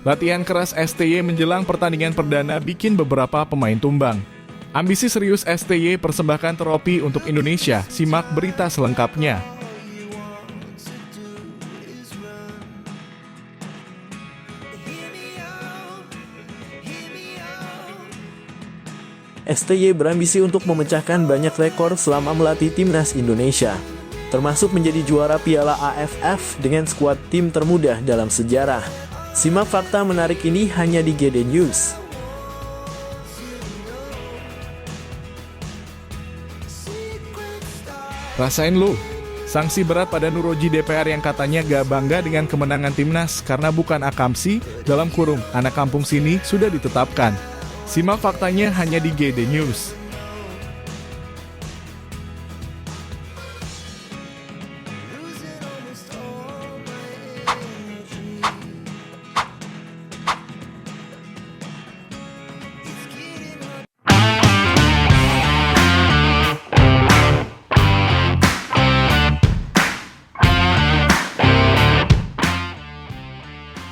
Latihan keras STY menjelang pertandingan perdana bikin beberapa pemain tumbang. Ambisi serius STY persembahkan trofi untuk Indonesia, simak berita selengkapnya. STY berambisi untuk memecahkan banyak rekor selama melatih timnas Indonesia, termasuk menjadi juara Piala AFF dengan skuad tim termuda dalam sejarah. Simak fakta menarik ini hanya di GD News. Rasain lu, sanksi berat pada Nuroji DPR yang katanya gak bangga dengan kemenangan timnas karena bukan akamsi, dalam kurung, anak kampung sini sudah ditetapkan. Simak faktanya hanya di GD News.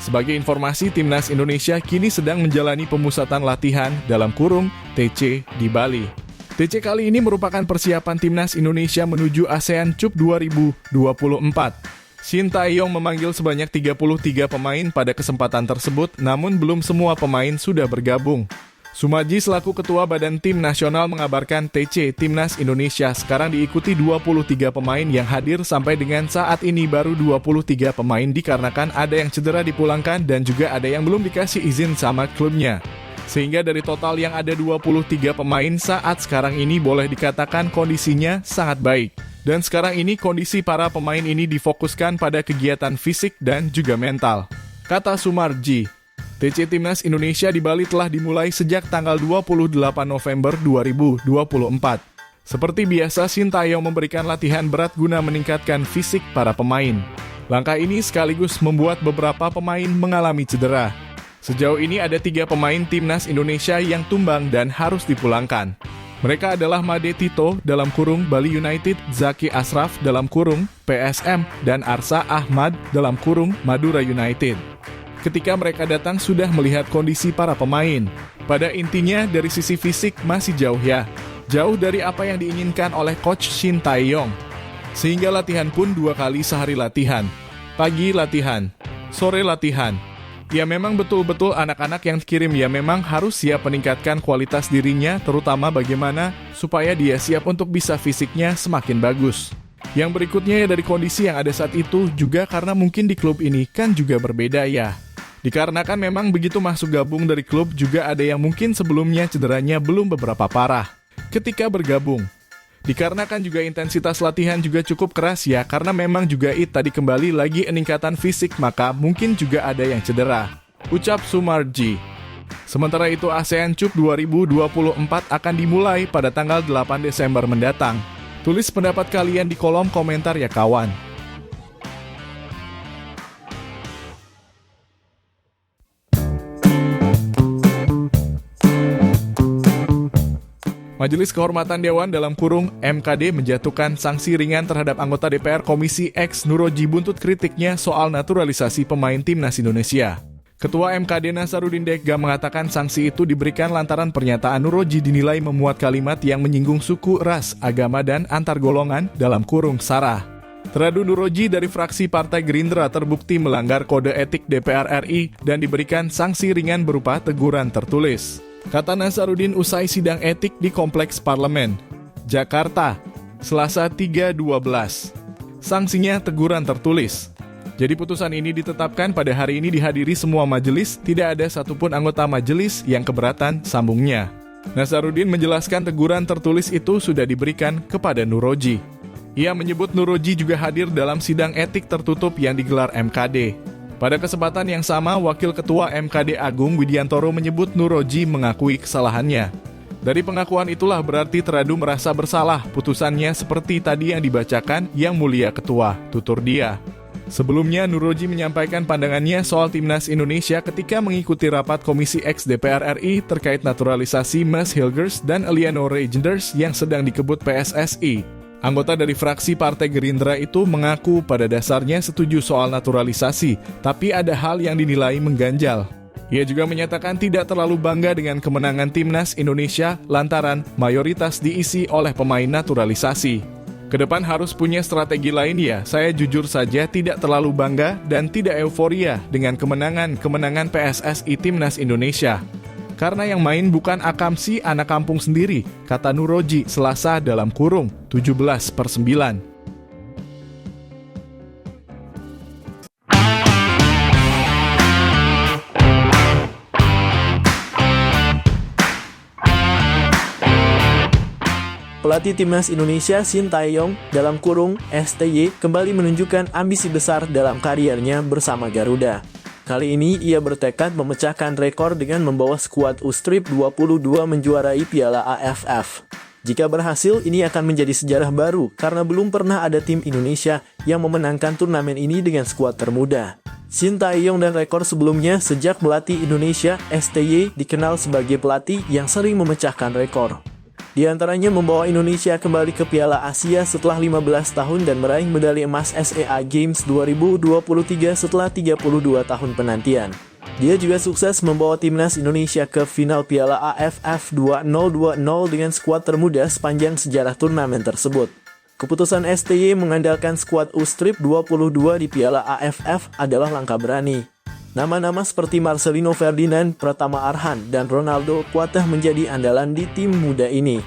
Sebagai informasi, Timnas Indonesia kini sedang menjalani pemusatan latihan dalam kurung TC di Bali. TC kali ini merupakan persiapan Timnas Indonesia menuju ASEAN Cup 2024. Shin Tae-yong memanggil sebanyak 33 pemain pada kesempatan tersebut, namun belum semua pemain sudah bergabung. Sumaji selaku Ketua Badan Tim Nasional mengabarkan TC Timnas Indonesia sekarang diikuti 23 pemain yang hadir sampai dengan saat ini baru 23 pemain dikarenakan ada yang cedera dipulangkan dan juga ada yang belum dikasih izin sama klubnya. Sehingga dari total yang ada 23 pemain saat sekarang ini boleh dikatakan kondisinya sangat baik. Dan sekarang ini kondisi para pemain ini difokuskan pada kegiatan fisik dan juga mental. Kata Sumarji, TC Timnas Indonesia di Bali telah dimulai sejak tanggal 28 November 2024. Seperti biasa, Shin Tae-yong memberikan latihan berat guna meningkatkan fisik para pemain. Langkah ini sekaligus membuat beberapa pemain mengalami cedera. Sejauh ini ada 3 pemain Timnas Indonesia yang tumbang dan harus dipulangkan. Mereka adalah Made Tito dalam kurung Bali United, Zaki Ashraf dalam kurung PSM, dan Arsa Ahmad dalam kurung Madura United. Ketika mereka datang sudah melihat kondisi para pemain. Pada intinya dari sisi fisik masih jauh ya. Jauh dari apa yang diinginkan oleh Coach Shin Tae-yong. Sehingga latihan pun 2 kali sehari latihan. Pagi latihan, sore latihan. Ya memang betul-betul anak-anak yang kirim ya memang harus siap meningkatkan kualitas dirinya, terutama bagaimana supaya dia siap untuk bisa fisiknya semakin bagus. Yang berikutnya ya dari kondisi yang ada saat itu juga karena mungkin di klub ini kan juga berbeda ya. Dikarenakan memang begitu masuk gabung dari klub juga ada yang mungkin sebelumnya cederanya belum beberapa parah ketika bergabung. Dikarenakan juga intensitas latihan juga cukup keras ya karena memang juga tadi kembali lagi peningkatan fisik maka mungkin juga ada yang cedera. Ucap Sumarji. Sementara itu ASEAN Cup 2024 akan dimulai pada tanggal 8 Desember mendatang. Tulis pendapat kalian di kolom komentar ya kawan. Majelis Kehormatan Dewan dalam kurung MKD menjatuhkan sanksi ringan terhadap anggota DPR Komisi X Nuroji buntut kritiknya soal naturalisasi pemain Timnas Indonesia. Ketua MKD Nasaruddin Dekga mengatakan sanksi itu diberikan lantaran pernyataan Nuroji dinilai memuat kalimat yang menyinggung suku, ras, agama, dan antar golongan dalam kurung SARA. Teradu Nuroji dari fraksi Partai Gerindra terbukti melanggar kode etik DPR RI dan diberikan sanksi ringan berupa teguran tertulis. Kata Nasaruddin usai sidang etik di Kompleks Parlemen, Jakarta, Selasa 3/12. Sanksinya teguran tertulis. Jadi putusan ini ditetapkan pada hari ini dihadiri semua majelis, tidak ada satupun anggota majelis yang keberatan, sambungnya. Nasaruddin menjelaskan teguran tertulis itu sudah diberikan kepada Nuroji. Ia menyebut Nuroji juga hadir dalam sidang etik tertutup yang digelar MKD. Pada kesempatan yang sama, Wakil Ketua MKD Agung Widiantoro menyebut Nuroji mengakui kesalahannya. Dari pengakuan itulah berarti teradu merasa bersalah, putusannya seperti tadi yang dibacakan Yang Mulia Ketua, tutur dia. Sebelumnya, Nuroji menyampaikan pandangannya soal Timnas Indonesia ketika mengikuti rapat Komisi X DPR RI terkait naturalisasi Mas Hilgers dan Eliano Regenders yang sedang dikebut PSSI. Anggota dari fraksi Partai Gerindra itu mengaku pada dasarnya setuju soal naturalisasi, tapi ada hal yang dinilai mengganjal. Ia juga menyatakan tidak terlalu bangga dengan kemenangan timnas Indonesia lantaran mayoritas diisi oleh pemain naturalisasi. Kedepan harus punya strategi lain ya, saya jujur saja tidak terlalu bangga dan tidak euforia dengan kemenangan PSSI Timnas Indonesia. Karena yang main bukan Akamsi anak kampung sendiri, kata Nuroji Selasa dalam kurung 17/9. Pelatih Timnas Indonesia Shin Tae-yong dalam kurung STY kembali menunjukkan ambisi besar dalam kariernya bersama Garuda. Kali ini ia bertekad memecahkan rekor dengan membawa skuad U-Strip 22 menjuarai Piala AFF. Jika berhasil, ini akan menjadi sejarah baru karena belum pernah ada tim Indonesia yang memenangkan turnamen ini dengan skuad termuda. Shin Tae-yong dan rekor sebelumnya sejak melatih Indonesia, STY dikenal sebagai pelatih yang sering memecahkan rekor. Di antaranya membawa Indonesia kembali ke Piala Asia setelah 15 tahun dan meraih medali emas SEA Games 2023 setelah 32 tahun penantian. Dia juga sukses membawa timnas Indonesia ke final Piala AFF 2020 dengan skuad termuda sepanjang sejarah turnamen tersebut. Keputusan STY mengandalkan skuad U-Strip 22 di Piala AFF adalah langkah berani. Nama-nama seperti Marcelino Ferdinand, Pratama Arhan, dan Ronaldo Kuatah menjadi andalan di tim muda ini.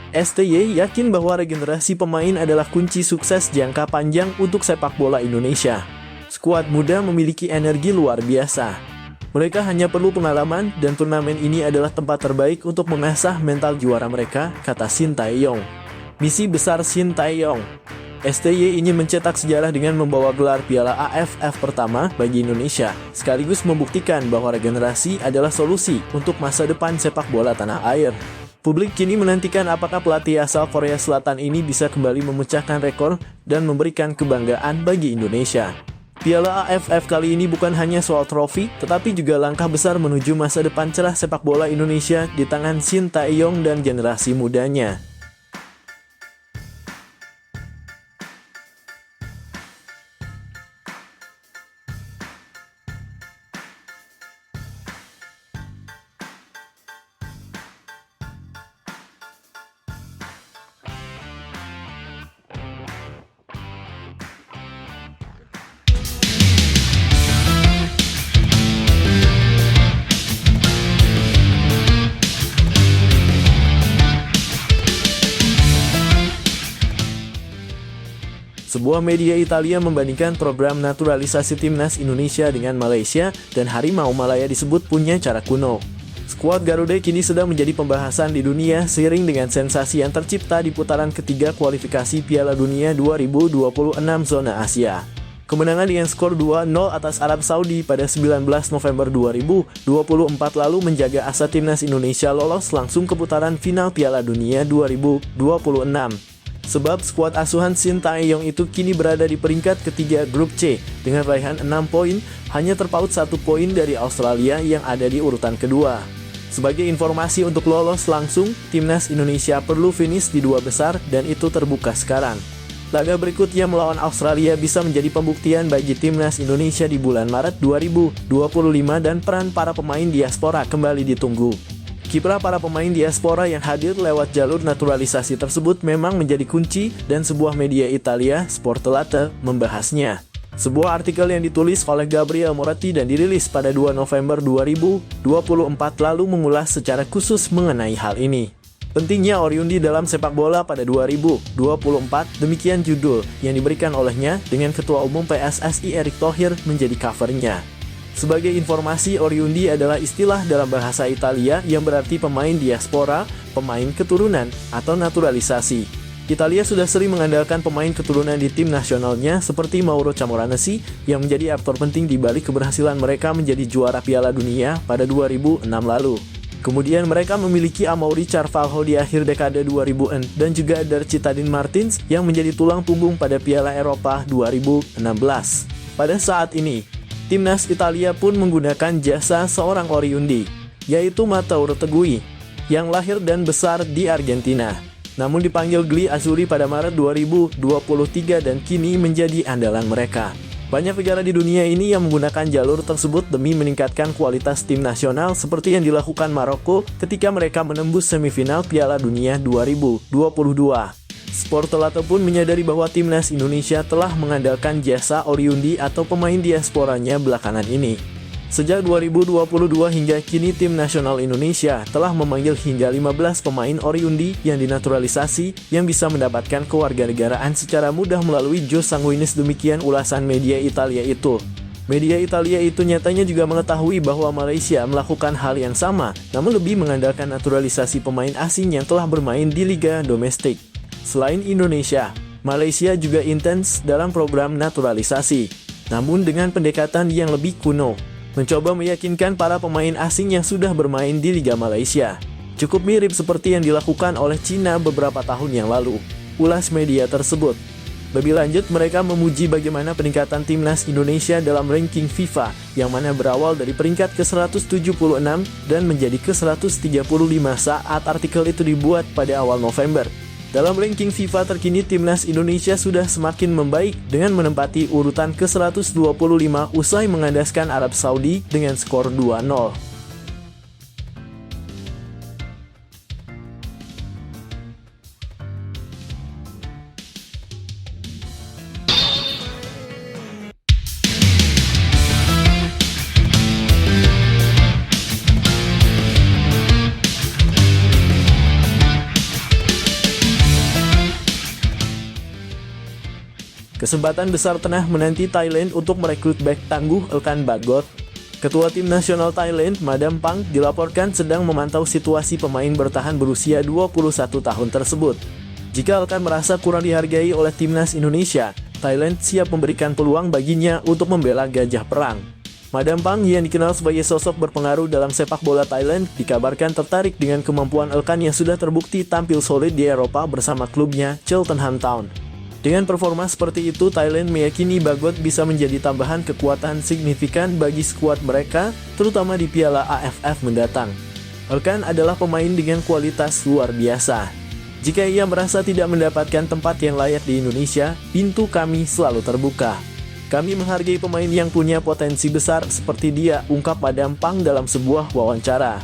STY yakin bahwa regenerasi pemain adalah kunci sukses jangka panjang untuk sepak bola Indonesia. Skuad muda memiliki energi luar biasa. Mereka hanya perlu pengalaman dan turnamen ini adalah tempat terbaik untuk mengasah mental juara mereka, kata Shin Tae-yong. Misi besar Shin Tae-yong. STY ingin mencetak sejarah dengan membawa gelar Piala AFF pertama bagi Indonesia, sekaligus membuktikan bahwa regenerasi adalah solusi untuk masa depan sepak bola tanah air. Publik kini menantikan apakah pelatih asal Korea Selatan ini bisa kembali memecahkan rekor dan memberikan kebanggaan bagi Indonesia. Piala AFF kali ini bukan hanya soal trofi, tetapi juga langkah besar menuju masa depan cerah sepak bola Indonesia di tangan Shin Tae-yong dan generasi mudanya. Sebuah media Italia membandingkan program naturalisasi timnas Indonesia dengan Malaysia dan Harimau Malaya disebut punya cara kuno. Skuad Garuda kini sedang menjadi pembahasan di dunia seiring dengan sensasi yang tercipta di putaran ketiga kualifikasi Piala Dunia 2026 zona Asia. Kemenangan dengan skor 2-0 atas Arab Saudi pada 19 November 2024 lalu menjaga asa timnas Indonesia lolos langsung ke putaran final Piala Dunia 2026. Sebab skuad asuhan Shin Tae-yong itu kini berada di peringkat ketiga grup C dengan raihan 6 poin, hanya terpaut 1 poin dari Australia yang ada di urutan kedua. Sebagai informasi untuk lolos langsung, timnas Indonesia perlu finish di 2 besar dan itu terbuka sekarang. Laga berikutnya melawan Australia bisa menjadi pembuktian bagi timnas Indonesia di bulan Maret 2025 dan peran para pemain diaspora kembali ditunggu. Kiprah para pemain diaspora yang hadir lewat jalur naturalisasi tersebut memang menjadi kunci dan sebuah media Italia, Sportelate, membahasnya. Sebuah artikel yang ditulis oleh Gabriel Moretti dan dirilis pada 2 November 2024 lalu mengulas secara khusus mengenai hal ini. Pentingnya Oriundi dalam sepak bola pada 2024, demikian judul yang diberikan olehnya dengan Ketua Umum PSSI Erick Thohir menjadi covernya. Sebagai informasi, Oriundi adalah istilah dalam bahasa Italia yang berarti pemain diaspora, pemain keturunan, atau naturalisasi. Italia sudah sering mengandalkan pemain keturunan di tim nasionalnya seperti Mauro Camoranesi yang menjadi aktor penting di balik keberhasilan mereka menjadi juara Piala Dunia pada 2006 lalu. Kemudian mereka memiliki Amaury Carvalho di akhir dekade 2000-an dan juga Darcitadin Martins yang menjadi tulang punggung pada Piala Eropa 2016. Pada saat ini, timnas Italia pun menggunakan jasa seorang Oriundi, yaitu Matteo Retegui, yang lahir dan besar di Argentina. Namun dipanggil Gli Azzurri pada Maret 2023 dan kini menjadi andalan mereka. Banyak negara di dunia ini yang menggunakan jalur tersebut demi meningkatkan kualitas tim nasional seperti yang dilakukan Maroko ketika mereka menembus semifinal Piala Dunia 2022. Sportolato pun menyadari bahwa timnas Indonesia telah mengandalkan jasa oriundi atau pemain diasporanya belakangan ini. Sejak 2022 hingga kini tim nasional Indonesia telah memanggil hingga 15 pemain oriundi yang dinaturalisasi yang bisa mendapatkan kewarganegaraan secara mudah melalui Jose Sanguinis, demikian ulasan media Italia itu. Media Italia itu nyatanya juga mengetahui bahwa Malaysia melakukan hal yang sama, namun lebih mengandalkan naturalisasi pemain asing yang telah bermain di liga domestik. Selain Indonesia, Malaysia juga intens dalam program naturalisasi, namun dengan pendekatan yang lebih kuno, mencoba meyakinkan para pemain asing yang sudah bermain di Liga Malaysia. Cukup mirip seperti yang dilakukan oleh Cina beberapa tahun yang lalu, ulas media tersebut. Lebih lanjut, mereka memuji bagaimana peningkatan timnas Indonesia dalam ranking FIFA, yang mana berawal dari peringkat ke-176 dan menjadi ke-135 saat artikel itu dibuat pada awal November. Dalam ranking FIFA terkini, timnas Indonesia sudah semakin membaik dengan menempati urutan ke-125 usai mengandaskan Arab Saudi dengan skor 2-0. Kesempatan besar tengah menanti Thailand untuk merekrut bek tangguh Elkan Bagot. Ketua Tim Nasional Thailand, Madam Pang, dilaporkan sedang memantau situasi pemain bertahan berusia 21 tahun tersebut. Jika Elkan merasa kurang dihargai oleh Timnas Indonesia, Thailand siap memberikan peluang baginya untuk membela gajah perang. Madam Pang yang dikenal sebagai sosok berpengaruh dalam sepak bola Thailand dikabarkan tertarik dengan kemampuan Elkan yang sudah terbukti tampil solid di Eropa bersama klubnya Cheltenham Town. Dengan performa seperti itu, Thailand meyakini Bagot bisa menjadi tambahan kekuatan signifikan bagi skuad mereka, terutama di Piala AFF mendatang. Elkan adalah pemain dengan kualitas luar biasa. Jika ia merasa tidak mendapatkan tempat yang layak di Indonesia, pintu kami selalu terbuka. Kami menghargai pemain yang punya potensi besar seperti dia, ungkap Madam Pang dalam sebuah wawancara.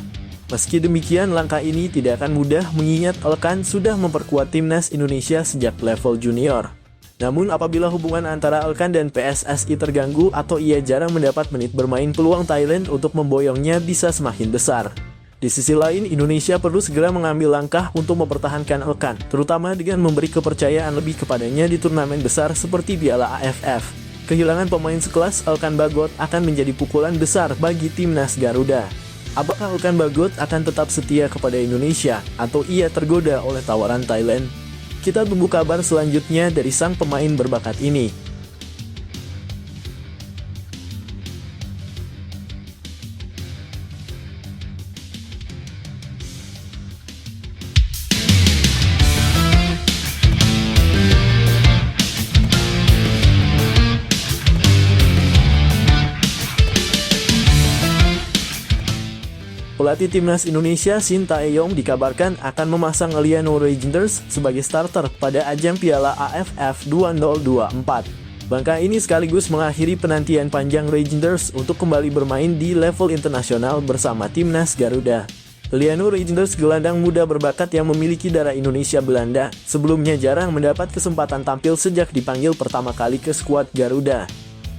Meski demikian, langkah ini tidak akan mudah mengingat Elkan sudah memperkuat timnas Indonesia sejak level junior. Namun apabila hubungan antara Elkan dan PSSI terganggu atau ia jarang mendapat menit bermain, peluang Thailand untuk memboyongnya bisa semakin besar. Di sisi lain, Indonesia perlu segera mengambil langkah untuk mempertahankan Elkan, terutama dengan memberi kepercayaan lebih kepadanya di turnamen besar seperti Piala AFF. Kehilangan pemain sekelas Elkan Bagot akan menjadi pukulan besar bagi timnas Garuda. Apakah Elkan Bagot akan tetap setia kepada Indonesia atau ia tergoda oleh tawaran Thailand? Kita tunggu kabar selanjutnya dari sang pemain berbakat ini. Pelatih timnas Indonesia Shin Tae-yong dikabarkan akan memasang Liano Reijnders sebagai starter pada ajang Piala AFF 2024. Langkah ini sekaligus mengakhiri penantian panjang Reijnders untuk kembali bermain di level internasional bersama timnas Garuda. Liano Reijnders, gelandang muda berbakat yang memiliki darah Indonesia Belanda, sebelumnya jarang mendapat kesempatan tampil sejak dipanggil pertama kali ke skuad Garuda.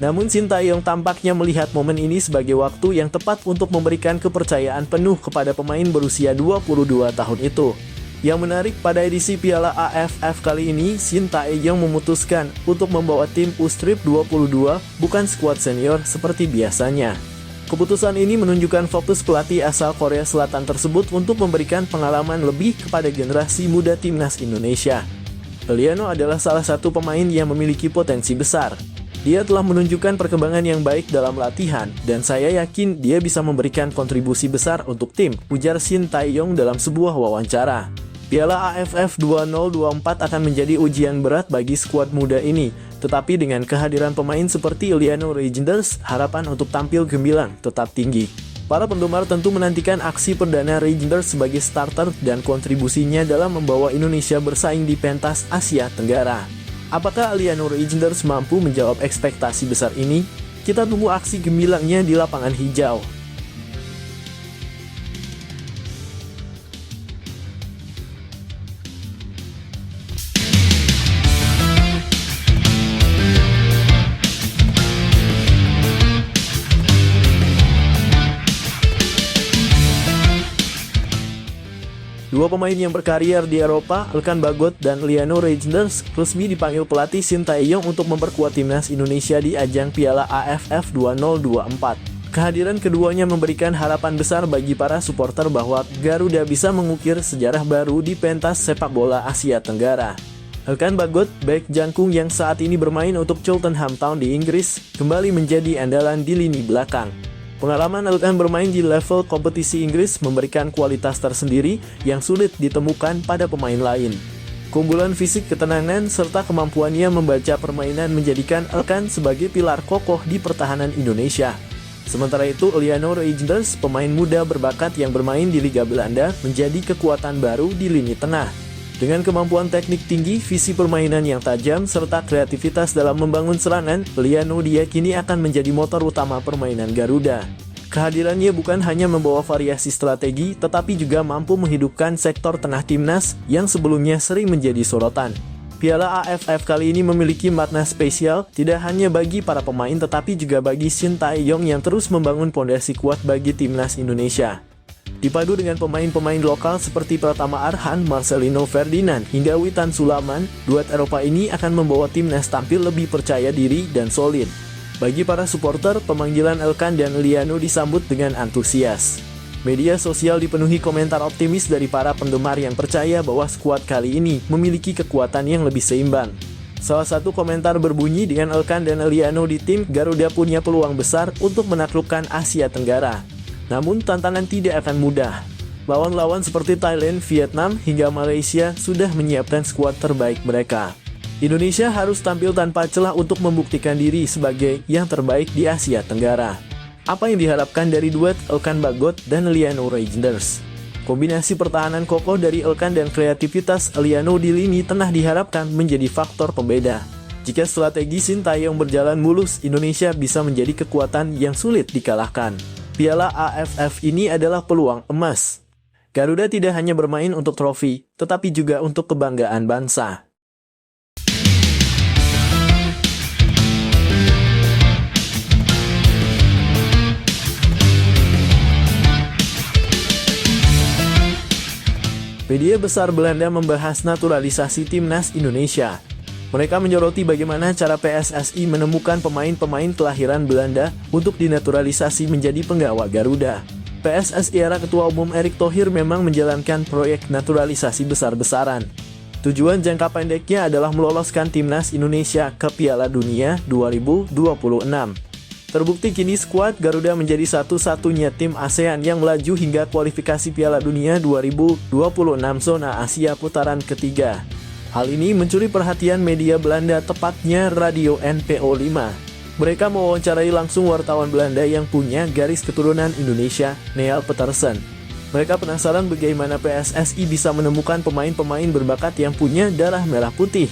Namun Shin Tae-yong tampaknya melihat momen ini sebagai waktu yang tepat untuk memberikan kepercayaan penuh kepada pemain berusia 22 tahun itu. Yang menarik, pada edisi Piala AFF kali ini, Shin Tae-yong memutuskan untuk membawa tim U-Strip 22, bukan skuad senior seperti biasanya. Keputusan ini menunjukkan fokus pelatih asal Korea Selatan tersebut untuk memberikan pengalaman lebih kepada generasi muda timnas Indonesia. Liano adalah salah satu pemain yang memiliki potensi besar. Dia telah menunjukkan perkembangan yang baik dalam latihan, dan saya yakin dia bisa memberikan kontribusi besar untuk tim, ujar Shin Tae-yong dalam sebuah wawancara. Piala AFF 2024 akan menjadi ujian berat bagi skuad muda ini, tetapi dengan kehadiran pemain seperti Liano Reijnders, harapan untuk tampil gemilang tetap tinggi. Para penggemar tentu menantikan aksi perdana Reijnders sebagai starter dan kontribusinya dalam membawa Indonesia bersaing di pentas Asia Tenggara. Apakah Aliano Rangers mampu menjawab ekspektasi besar ini? Kita tunggu aksi gemilangnya di lapangan hijau. Dua pemain yang berkarier di Eropa, Elkan Bagot dan Aliano Rangers, resmi dipanggil pelatih Shin Tae-yong untuk memperkuat timnas Indonesia di ajang Piala AFF 2024. Kehadiran keduanya memberikan harapan besar bagi para supporter bahwa Garuda bisa mengukir sejarah baru di pentas sepak bola Asia Tenggara. Elkan Bagot, bek jangkung yang saat ini bermain untuk Cheltenham Town di Inggris, kembali menjadi andalan di lini belakang. Pengalaman Elkan bermain di level kompetisi Inggris memberikan kualitas tersendiri yang sulit ditemukan pada pemain lain. Keunggulan fisik, ketenangan, serta kemampuannya membaca permainan menjadikan Elkan sebagai pilar kokoh di pertahanan Indonesia. Sementara itu, Aliano Rangers, pemain muda berbakat yang bermain di Liga Belanda, menjadi kekuatan baru di lini tengah. Dengan kemampuan teknik tinggi, visi permainan yang tajam, serta kreativitas dalam membangun serangan, Aliano diyakini akan menjadi motor utama permainan Garuda. Kehadirannya bukan hanya membawa variasi strategi, tetapi juga mampu menghidupkan sektor tengah timnas yang sebelumnya sering menjadi sorotan. Piala AFF kali ini memiliki makna spesial, tidak hanya bagi para pemain tetapi juga bagi Shin Tae-yong yang terus membangun pondasi kuat bagi timnas Indonesia. Dipadu dengan pemain-pemain lokal seperti Pratama Arhan, Marcelino Ferdinand, hingga Witan Sulaman, duet Eropa ini akan membawa timnas tampil lebih percaya diri dan solid. Bagi para supporter, pemanggilan Elkan dan Aliano disambut dengan antusias. Media sosial dipenuhi komentar optimis dari para penggemar yang percaya bahwa skuad kali ini memiliki kekuatan yang lebih seimbang. Salah satu komentar berbunyi, dengan Elkan dan Aliano di tim, Garuda punya peluang besar untuk menaklukkan Asia Tenggara. Namun tantangan tidak akan mudah. Lawan-lawan seperti Thailand, Vietnam, hingga Malaysia sudah menyiapkan skuad terbaik mereka. Indonesia harus tampil tanpa celah untuk membuktikan diri sebagai yang terbaik di Asia Tenggara. Apa yang diharapkan dari duet Elkan Bagot dan Aliano Rangers? Kombinasi pertahanan kokoh dari Elkan dan kreativitas Aliano di lini tengah diharapkan menjadi faktor pembeda. Jika strategi Shin Tae-yong berjalan mulus, Indonesia bisa menjadi kekuatan yang sulit dikalahkan. Piala AFF ini adalah peluang emas. Garuda tidak hanya bermain untuk trofi, tetapi juga untuk kebanggaan bangsa. Media besar Belanda membahas naturalisasi timnas Indonesia. Mereka menyoroti bagaimana cara PSSI menemukan pemain-pemain kelahiran Belanda untuk dinaturalisasi menjadi penggawa Garuda. PSSI era Ketua Umum Erick Thohir memang menjalankan proyek naturalisasi besar-besaran. Tujuan jangka pendeknya adalah meloloskan timnas Indonesia ke Piala Dunia 2026. Terbukti kini skuad Garuda menjadi satu-satunya tim ASEAN yang melaju hingga kualifikasi Piala Dunia 2026 zona Asia putaran ketiga. Hal ini mencuri perhatian media Belanda, tepatnya Radio NPO 5. Mereka mewawancarai langsung wartawan Belanda yang punya garis keturunan Indonesia, Neal Petersen. Mereka penasaran bagaimana PSSI bisa menemukan pemain-pemain berbakat yang punya darah merah putih.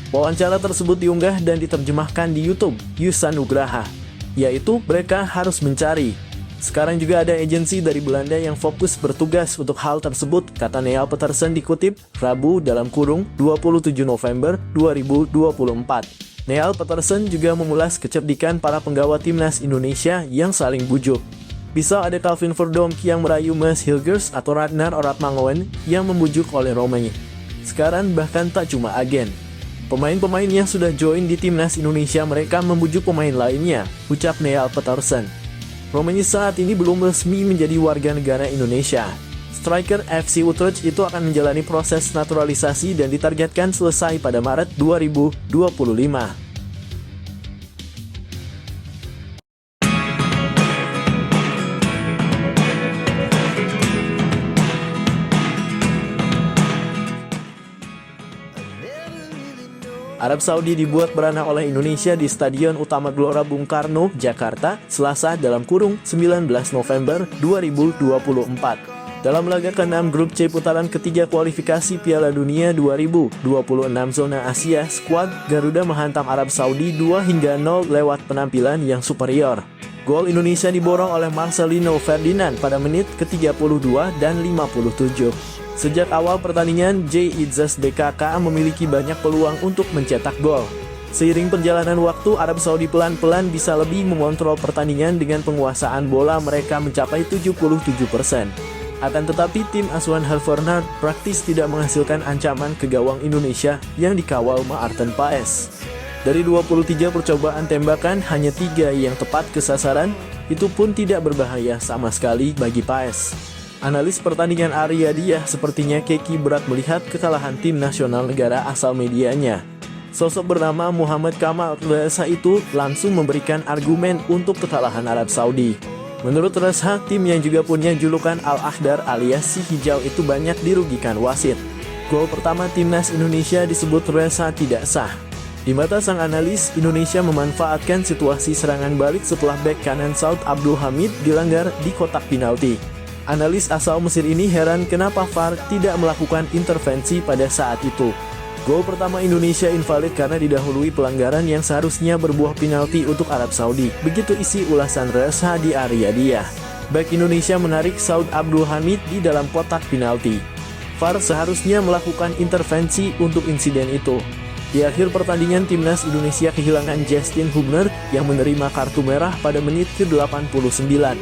Wawancara tersebut diunggah dan diterjemahkan di YouTube Yusa Nugraha, yaitu mereka harus mencari. Sekarang juga ada agensi dari Belanda yang fokus bertugas untuk hal tersebut, kata Neal Petersen dikutip Rabu (27 November 2024). Neal Petersen juga memulas kecerdikan para penggawa timnas Indonesia yang saling bujuk. Bisa ada Calvin Verdonk yang merayu Mas Hilgers atau Ragnar Oratmangoen yang membujuk oleh Romain. Sekarang bahkan tak cuma agen. Pemain-pemain yang sudah join di timnas Indonesia mereka membujuk pemain lainnya, ucap Neal Petersen. Romain saat ini belum resmi menjadi warga negara Indonesia. Striker FC Utrecht itu akan menjalani proses naturalisasi dan ditargetkan selesai pada Maret 2025. Arab Saudi dibuat beranak oleh Indonesia di Stadion Utama Gelora Bung Karno, Jakarta, Selasa (19 November 2024). Dalam laga ke-6 grup C putaran ketiga kualifikasi Piala Dunia 2026 zona Asia, skuad Garuda menghantam Arab Saudi 2-0 lewat penampilan yang superior. Gol Indonesia diborong oleh Marcelino Ferdinand pada menit ke-32 dan 57. Sejak awal pertandingan, J. Izzas DKK memiliki banyak peluang untuk mencetak gol. Seiring perjalanan waktu, Arab Saudi pelan-pelan bisa lebih mengontrol pertandingan dengan penguasaan bola mereka mencapai 77%. Akan tetapi tim asuhan Herfernand praktis tidak menghasilkan ancaman ke gawang Indonesia yang dikawal Maarten Paes. Dari 23 percobaan tembakan, hanya 3 yang tepat ke sasaran, itu pun tidak berbahaya sama sekali bagi Paes. Analis pertandingan Arya Diah sepertinya keki berat melihat kekalahan tim nasional negara asal medianya. Sosok bernama Muhammad Kamal Reza itu langsung memberikan argumen untuk kekalahan Arab Saudi. Menurut Reza, tim yang juga punya julukan Al-Ahdar alias si hijau itu banyak dirugikan wasit. Gol pertama timnas Indonesia disebut Reza tidak sah. Di mata sang analis, Indonesia memanfaatkan situasi serangan balik setelah bek kanan Saud Abdul Hamid dilanggar di kotak penalti. Analis asal Mesir ini heran kenapa VAR tidak melakukan intervensi pada saat itu. Gol pertama Indonesia invalid karena didahului pelanggaran yang seharusnya berbuah penalti untuk Arab Saudi. Begitu isi ulasan Reza di Arya Diah. Bek Indonesia menarik Saud Abdul Hamid di dalam kotak penalti. VAR seharusnya melakukan intervensi untuk insiden itu. Di akhir pertandingan, timnas Indonesia kehilangan Justin Hubner yang menerima kartu merah pada menit ke-89.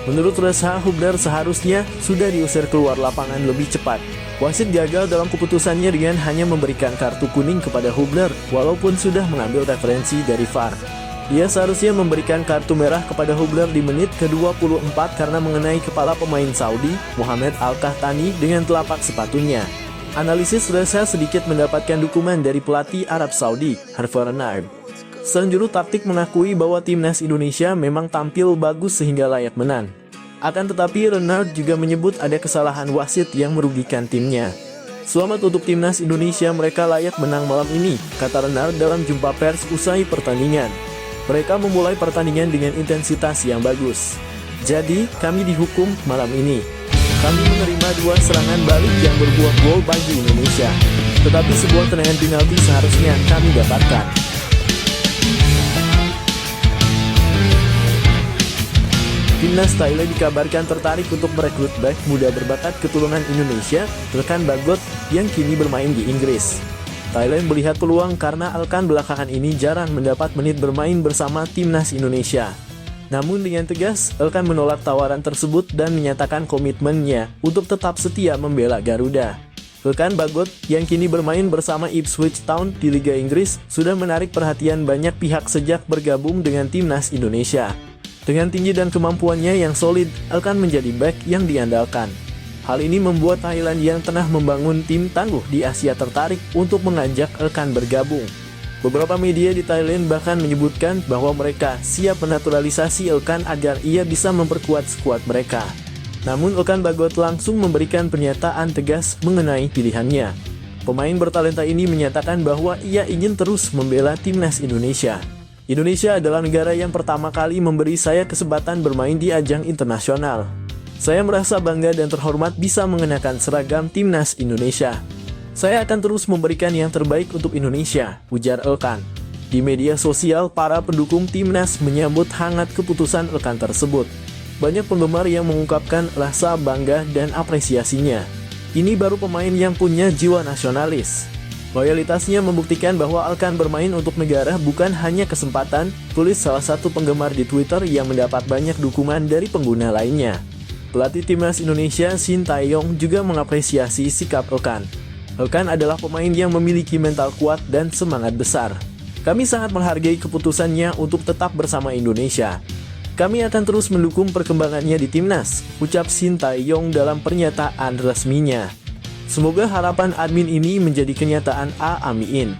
Menurut Reza, Hubner seharusnya sudah diusir keluar lapangan lebih cepat. Wasit gagal dalam keputusannya dengan hanya memberikan kartu kuning kepada Hubner, walaupun sudah mengambil referensi dari VAR. Dia seharusnya memberikan kartu merah kepada Hubner di menit ke-24 karena mengenai kepala pemain Saudi, Mohamed Al-Kahtani dengan telapak sepatunya. Analisis Reza sedikit mendapatkan dukungan dari pelatih Arab Saudi, Herfernand. Sang juru taktik mengakui bahwa timnas Indonesia memang tampil bagus sehingga layak menang. Akan tetapi Renard juga menyebut ada kesalahan wasit yang merugikan timnya. Selamat untuk timnas Indonesia, mereka layak menang malam ini, kata Renard dalam jumpa pers usai pertandingan. Mereka memulai pertandingan dengan intensitas yang bagus. Jadi, kami dihukum malam ini. Kami menerima 2 serangan balik yang berbuah gol bagi Indonesia. Tetapi sebuah tendangan penalti seharusnya kami dapatkan. Timnas Thailand dikabarkan tertarik untuk merekrut bek muda berbakat keturunan Indonesia, Elkan Bagot, yang kini bermain di Inggris. Thailand melihat peluang karena Elkan belakangan ini jarang mendapat menit bermain bersama timnas Indonesia. Namun dengan tegas, Elkan menolak tawaran tersebut dan menyatakan komitmennya untuk tetap setia membela Garuda. Elkan Bagot, yang kini bermain bersama Ipswich Town di Liga Inggris, sudah menarik perhatian banyak pihak sejak bergabung dengan timnas Indonesia. Dengan tinggi dan kemampuannya yang solid, Elkan menjadi bek yang diandalkan. Hal ini membuat Thailand yang tengah membangun tim tangguh di Asia tertarik untuk mengajak Elkan bergabung. Beberapa media di Thailand bahkan menyebutkan bahwa mereka siap menaturalisasi Elkan agar ia bisa memperkuat skuad mereka. Namun Elkan Bagot langsung memberikan pernyataan tegas mengenai pilihannya. Pemain bertalenta ini menyatakan bahwa ia ingin terus membela timnas Indonesia. Indonesia adalah negara yang pertama kali memberi saya kesempatan bermain di ajang internasional. Saya merasa bangga dan terhormat bisa mengenakan seragam timnas Indonesia. Saya akan terus memberikan yang terbaik untuk Indonesia, ujar Elkan. Di media sosial, para pendukung timnas menyambut hangat keputusan Elkan tersebut. Banyak penggemar yang mengungkapkan rasa bangga dan apresiasinya. Ini baru pemain yang punya jiwa nasionalis. Loyalitasnya membuktikan bahwa Elkan bermain untuk negara bukan hanya kesempatan, tulis salah satu penggemar di Twitter yang mendapat banyak dukungan dari pengguna lainnya. Pelatih timnas Indonesia Shin Tae-yong juga mengapresiasi sikap Elkan. Elkan adalah pemain yang memiliki mental kuat dan semangat besar. Kami sangat menghargai keputusannya untuk tetap bersama Indonesia. Kami akan terus mendukung perkembangannya di timnas, ucap Shin Tae-yong dalam pernyataan resminya. Semoga harapan admin ini menjadi kenyataan. Amin.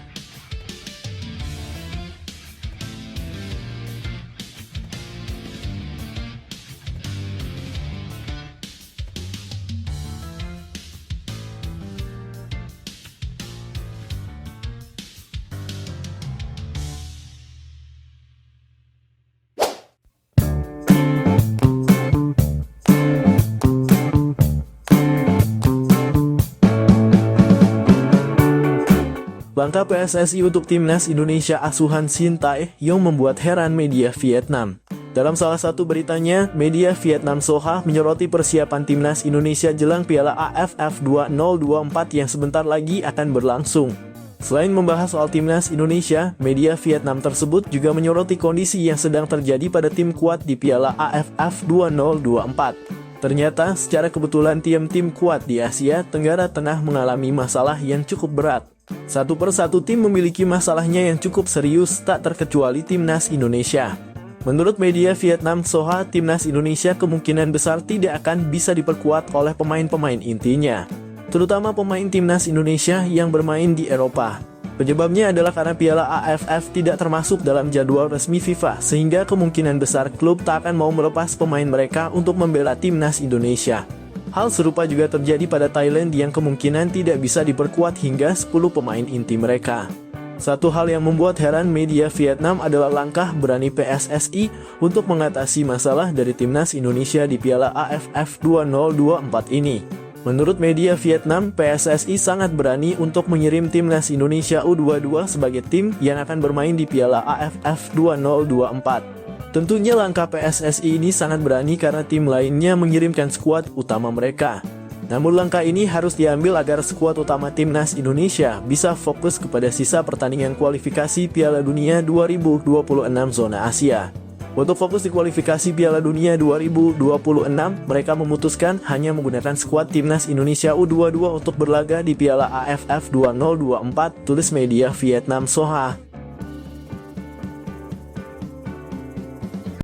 Langkah PSSI untuk timnas Indonesia asuhan Shin Tae-yong membuat heran media Vietnam. Dalam salah satu beritanya, media Vietnam Soha menyoroti persiapan timnas Indonesia jelang Piala AFF 2024 yang sebentar lagi akan berlangsung. Selain membahas soal timnas Indonesia, media Vietnam tersebut juga menyoroti kondisi yang sedang terjadi pada tim kuat di Piala AFF 2024. Ternyata, secara kebetulan tim-tim kuat di Asia Tenggara tengah mengalami masalah yang cukup berat. Satu persatu tim memiliki masalahnya yang cukup serius, tak terkecuali timnas Indonesia. Menurut media Vietnam Soha, timnas Indonesia kemungkinan besar tidak akan bisa diperkuat oleh pemain-pemain intinya, terutama pemain timnas Indonesia yang bermain di Eropa. Penyebabnya adalah karena Piala AFF tidak termasuk dalam jadwal resmi FIFA, sehingga kemungkinan besar klub tak akan mau melepas pemain mereka untuk membela timnas Indonesia. Hal serupa juga terjadi pada Thailand yang kemungkinan tidak bisa diperkuat hingga 10 pemain inti mereka. Satu hal yang membuat heran media Vietnam adalah langkah berani PSSI untuk mengatasi masalah dari timnas Indonesia di Piala AFF 2024 ini. Menurut media Vietnam, PSSI sangat berani untuk mengirim timnas Indonesia U22 sebagai tim yang akan bermain di Piala AFF 2024. Tentunya langkah PSSI ini sangat berani karena tim lainnya mengirimkan skuad utama mereka. Namun langkah ini harus diambil agar skuad utama timnas Indonesia bisa fokus kepada sisa pertandingan kualifikasi Piala Dunia 2026 zona Asia. Untuk fokus di kualifikasi Piala Dunia 2026, mereka memutuskan hanya menggunakan skuad timnas Indonesia U22 untuk berlaga di Piala AFF 2024, tulis media Vietnam Soha.